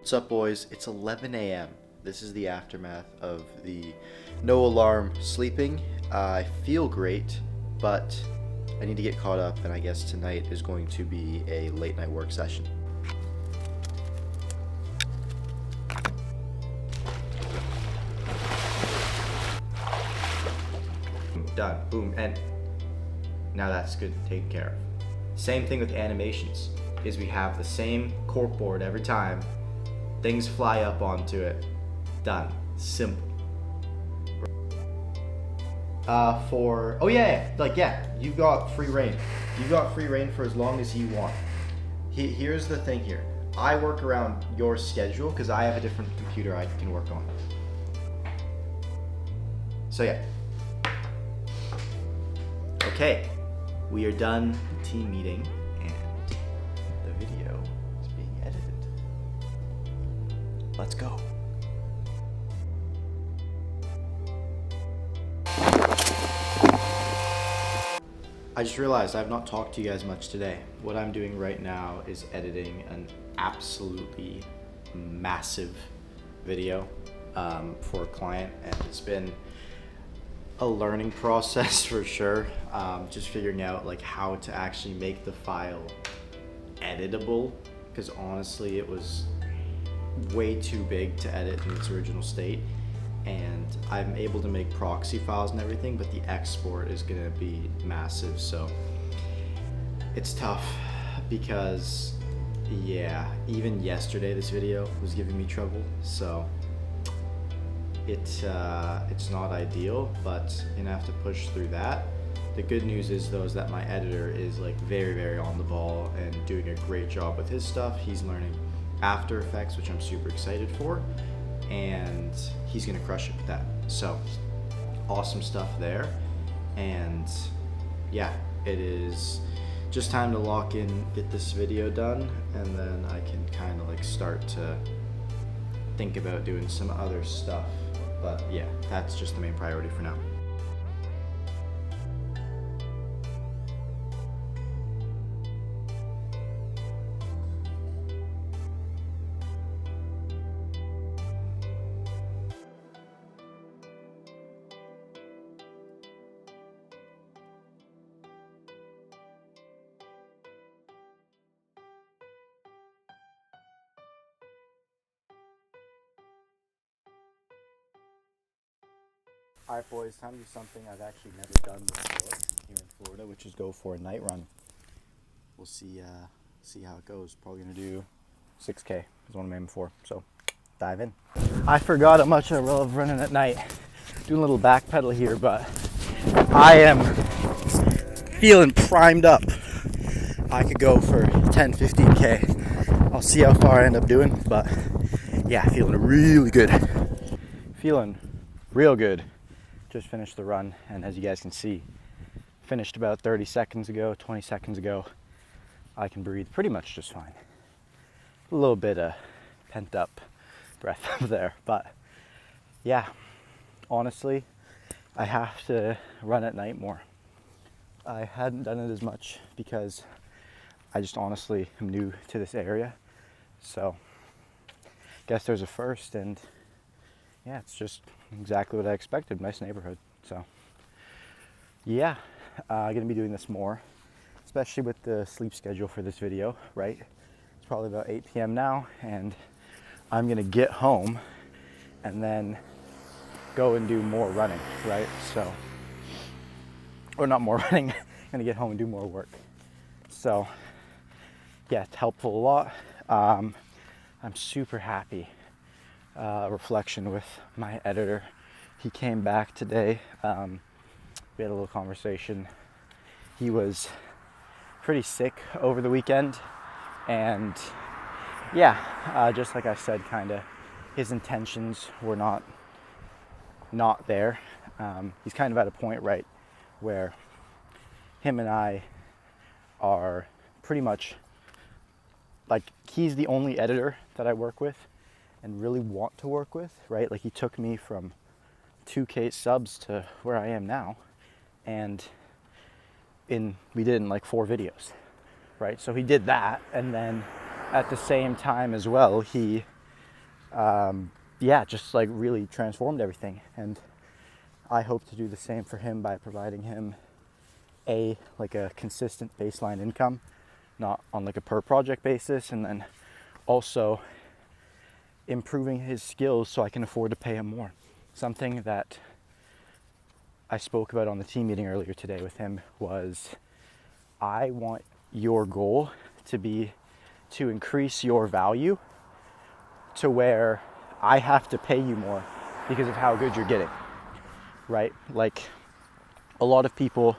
What's up, boys? It's 11 a.m. This is the aftermath of the no alarm sleeping. I feel great, but I need to get caught up, and I guess tonight is going to be a late night work session. Done. Boom. And now that's good. Taken care of. Same thing with animations, is we have the same corkboard every time. Things fly up onto it. Done. Simple. You've got free reign. You've got free reign for as long as you want. Here's the thing here. I work around your schedule because I have a different computer I can work on. So yeah. Okay, we are done the team meeting and the video is being edited. Let's go. I just realized I've not talked to you guys much today. What I'm doing right now is editing an absolutely massive video for a client, and it's been a learning process for sure. Just figuring out like how to actually make the file editable, because honestly it was way too big to edit in its original state, and I'm able to make proxy files and everything, but the export is gonna be massive, so it's tough because yeah, even yesterday this video was giving me trouble, so it's not ideal, but you're gonna have to push through that. The good news is though is that my editor is like very on the ball and doing a great job with his stuff. He's learning After Effects, which I'm super excited for, and he's gonna crush it with that. So awesome stuff there. And yeah, it is just time to lock in, get this video done, and then I can kind of like start to think about doing some other stuff. But yeah, that's just the main priority for now. Alright boys, time to do something I've actually never done before here in Florida, which is go for a night run. We'll see how it goes. Probably gonna do 6K is what I'm aiming for, so dive in. I forgot how much I love running at night. Doing a little back pedal here, but I am feeling primed up. I could go for 10, 15K. I'll see how far I end up doing, but yeah, feeling really good. Feeling real good. Just finished the run, and as you guys can see, finished about 30 seconds ago, 20 seconds ago. I can breathe pretty much just fine. A little bit of pent up breath up there, but yeah, honestly, I have to run at night more. I hadn't done it as much because I just honestly am new to this area, so guess there's a first, and yeah, it's just exactly what I expected. Nice neighborhood. So yeah, I'm gonna be doing this more, especially with the sleep schedule for this video, right? It's probably about 8 p.m. now, and I'm gonna get home and then go and do more running, right? So, or not more running, I'm gonna get home and do more work. So yeah, it's helpful a lot. I'm super happy. Reflection with my editor. He came back today. We had a little conversation. He was pretty sick over the weekend, and yeah, just like I said, kind of his intentions were not there. He's kind of at a point, right, where him and I are pretty much like, he's the only editor that I work with and really want to work with, right? Like, he took me from 2K subs to where I am now, and we did it in like 4 videos, right? So he did that, and then at the same time as well, he yeah, just like really transformed everything. And I hope to do the same for him by providing him like a consistent baseline income, not on like a per project basis, and then also improving his skills so I can afford to pay him more. Something that I spoke about on the team meeting earlier today with him was, I want your goal to be to increase your value to where I have to pay you more because of how good you're getting, right? Like, a lot of people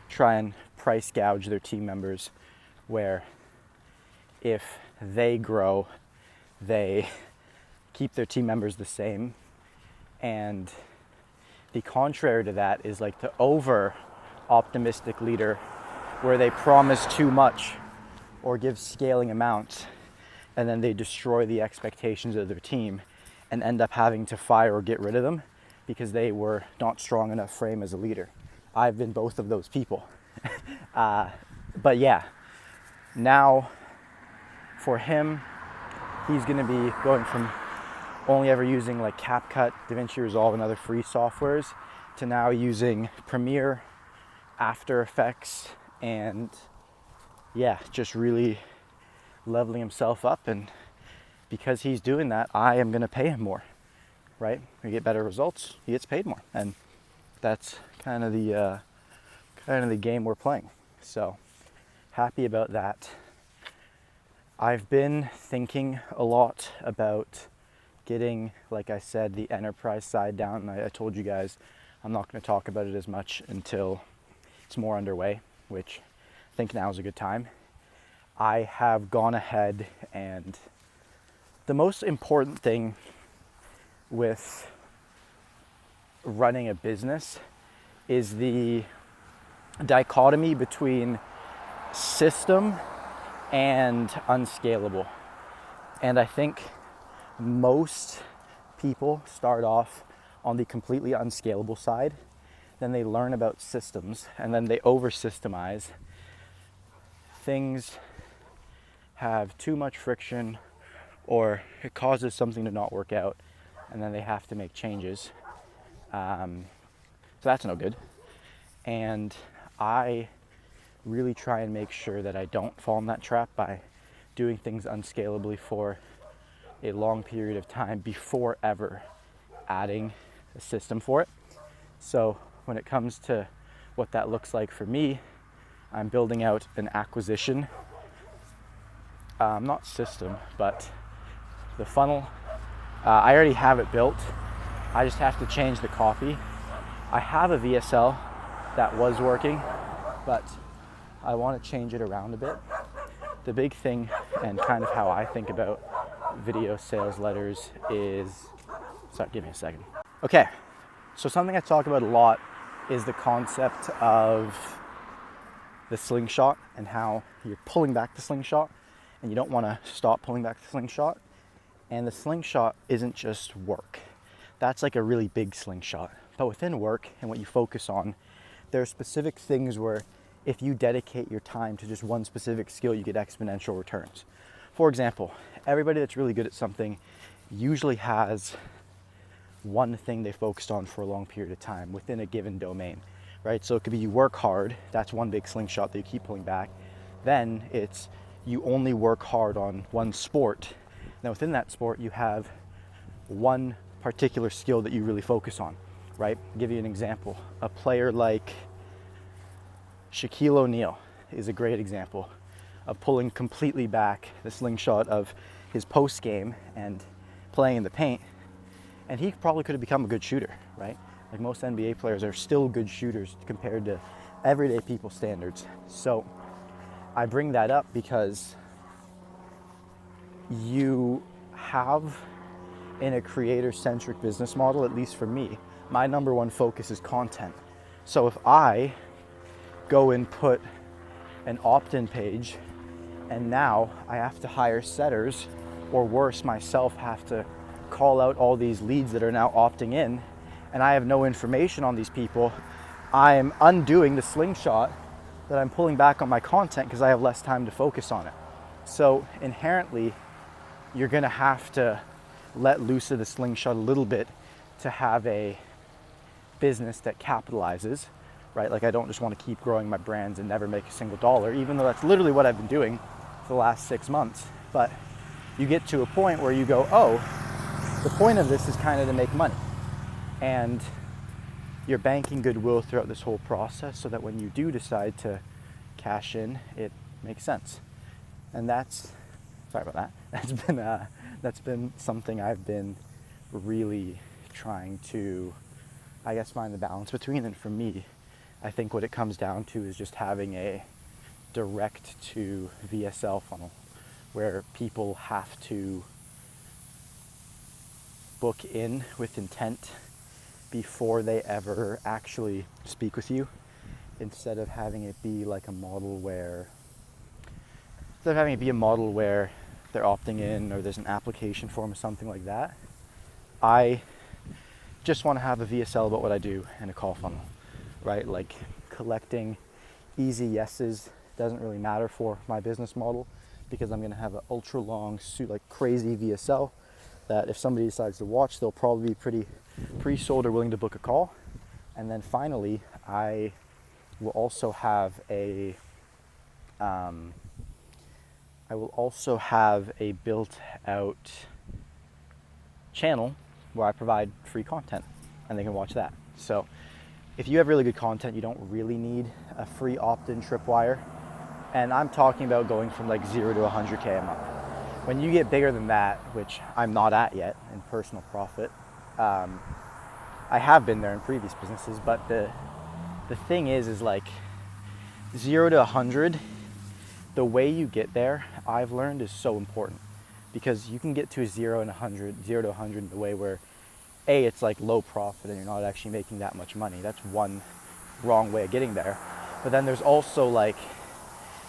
try and price gouge their team members, where if they grow, they keep their team members the same. And the contrary to that is like the over optimistic leader, where they promise too much or give scaling amounts, and then they destroy the expectations of their team and end up having to fire or get rid of them because they were not strong enough frame as a leader. I've been both of those people. But yeah, now for him, he's going to be going from only ever using like CapCut, DaVinci Resolve, and other free softwares to now using Premiere, After Effects, and yeah, just really leveling himself up. And because he's doing that, I am going to pay him more, right? We get better results, he gets paid more, and that's kind of the game we're playing. So happy about that. I've been thinking a lot about getting, like I said, the enterprise side down. I told you guys I'm not going to talk about it as much until it's more underway, which I think now is a good time. I have gone ahead, and the most important thing with running a business is the dichotomy between system and unscalable. And I think most people start off on the completely unscalable side, then they learn about systems, and then they over systemize. Things have too much friction, or it causes something to not work out, and then they have to make changes. So that's no good. And I really try and make sure that I don't fall in that trap by doing things unscalably for a long period of time before ever adding a system for it. So when it comes to what that looks like for me, I'm building out an acquisition, not system, but the funnel. I already have it built. I just have to change the copy. I have a VSL that was working, but I want to change it around a bit. The big thing, and kind of how I think about video sales letters, is, sorry, give me a second. Okay, so something I talk about a lot is the concept of the slingshot, and how you're pulling back the slingshot and you don't want to stop pulling back the slingshot. And the slingshot isn't just work. That's like a really big slingshot. But within work and what you focus on, there are specific things where if you dedicate your time to just one specific skill, you get exponential returns. For example, everybody that's really good at something usually has one thing they focused on for a long period of time within a given domain, right? So it could be you work hard, that's one big slingshot that you keep pulling back. Then it's you only work hard on one sport. Now within that sport, you have one particular skill that you really focus on, right? I'll give you an example. A player like Shaquille O'Neal is a great example of pulling completely back the slingshot of his post game and playing in the paint. And he probably could have become a good shooter, right? Like most NBA players are still good shooters compared to everyday people standards. So I bring that up because you have, in a creator-centric business model, at least for me, my number one focus is content. So if I go and put an opt-in page and now I have to hire setters, or worse, myself have to call out all these leads that are now opting in, and I have no information on these people, I am undoing the slingshot that I'm pulling back on my content because I have less time to focus on it. So inherently, you're gonna have to let loose of the slingshot a little bit to have a business that capitalizes, right? Like I don't just want to keep growing my brands and never make a single dollar, even though that's literally what I've been doing for the last 6 months. But you get to a point where you go, oh, the point of this is kind of to make money. And you're banking goodwill throughout this whole process so that when you do decide to cash in, it makes sense. And sorry about that. That's been something I've been really trying to, I guess, find the balance between. And for me, I think what it comes down to is just having a direct to VSL funnel where people have to book in with intent before they ever actually speak with you, instead of having it be like a model where they're opting in or there's an application form or something like that. I just want to have a VSL about what I do and a call funnel, right? Like collecting easy yeses doesn't really matter for my business model, because I'm going to have an ultra long, like crazy VSL that if somebody decides to watch, they'll probably be pretty pre-sold or willing to book a call. And then finally, I will also have a built out channel where I provide free content and they can watch that. So if you have really good content, you don't really need a free opt-in tripwire. And I'm talking about going from like 0 to 100K a month. When you get bigger than that, which I'm not at yet in personal profit, I have been there in previous businesses, but the thing is like 0 to 100, the way you get there, I've learned, is so important, because you can get to a 0 to 100 in the way where it's like low profit and you're not actually making that much money. That's one wrong way of getting there. But then there's also like,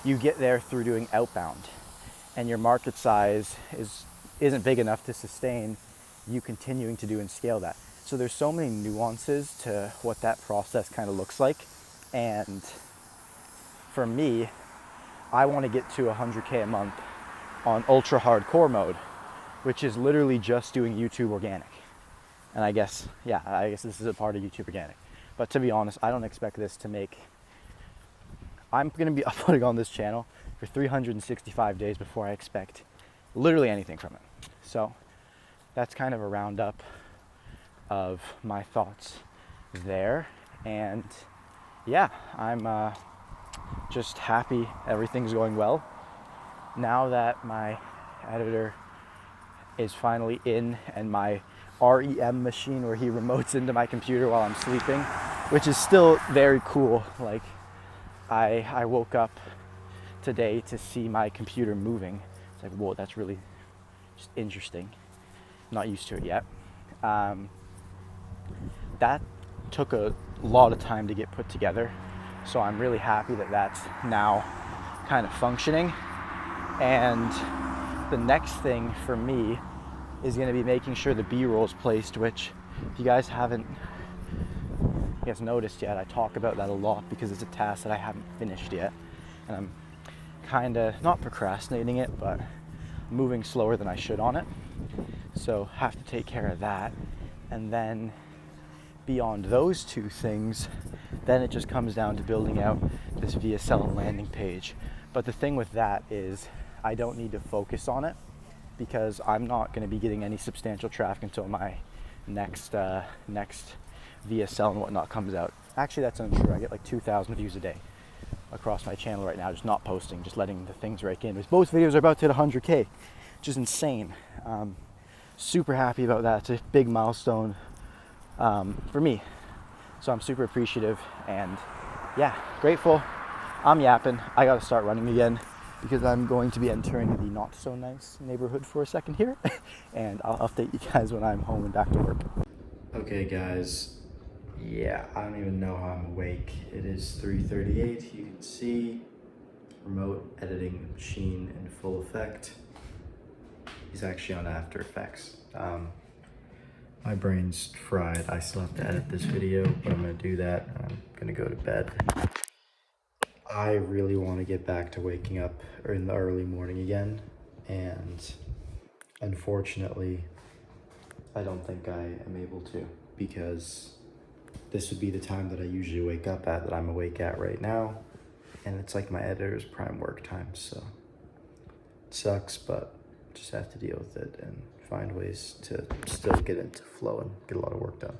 you get there through doing outbound, and your market size isn't big enough to sustain you continuing to do and scale that. So there's so many nuances to what that process kind of looks like. And for me, I want to get to 100K a month on ultra hardcore mode, which is literally just doing YouTube organic. And I guess this is a part of YouTube organic. But to be honest, I don't expect this to make, I'm going to be uploading on this channel for 365 days before I expect literally anything from it. So that's kind of a roundup of my thoughts there. And yeah, I'm just happy everything's going well. Now that my editor is finally in, and my REM machine where he remotes into my computer while I'm sleeping, which is still very cool. Like I woke up today to see my computer moving. It's like, whoa, that's really just interesting. Not used to it yet. That took a lot of time to get put together. So I'm really happy that that's now kind of functioning. And the next thing for me is going to be making sure the B-roll is placed, which if you guys haven't noticed yet, I talk about that a lot because it's a task that I haven't finished yet. And I'm kind of not procrastinating it, but moving slower than I should on it. So have to take care of that. And then beyond those two things, then it just comes down to building out this VSL landing page. But the thing with that is I don't need to focus on it, because I'm not going to be getting any substantial traffic until my next VSL and whatnot comes out. Actually, that's untrue. I get like 2,000 views a day across my channel right now, just not posting, just letting the things rake in. Because both videos are about to hit 100K, which is insane. Super happy about that. It's a big milestone for me. So I'm super appreciative and yeah, grateful. I'm yapping. I got to start running again because I'm going to be entering the not so nice neighborhood for a second here. And I'll update you guys when I'm home and back to work. Okay guys, yeah, I don't even know how I'm awake. It is 3:38. You can see remote editing machine in full effect. He's actually on After Effects. My brain's fried. I still have to edit this video, but I'm gonna do that. I'm gonna go to bed. I really want to get back to waking up in the early morning again, and unfortunately I don't think I am able to, because this would be the time that I usually wake up at, that I'm awake at right now, and it's like my editor's prime work time, so it sucks, but just have to deal with it and find ways to still get into flow and get a lot of work done.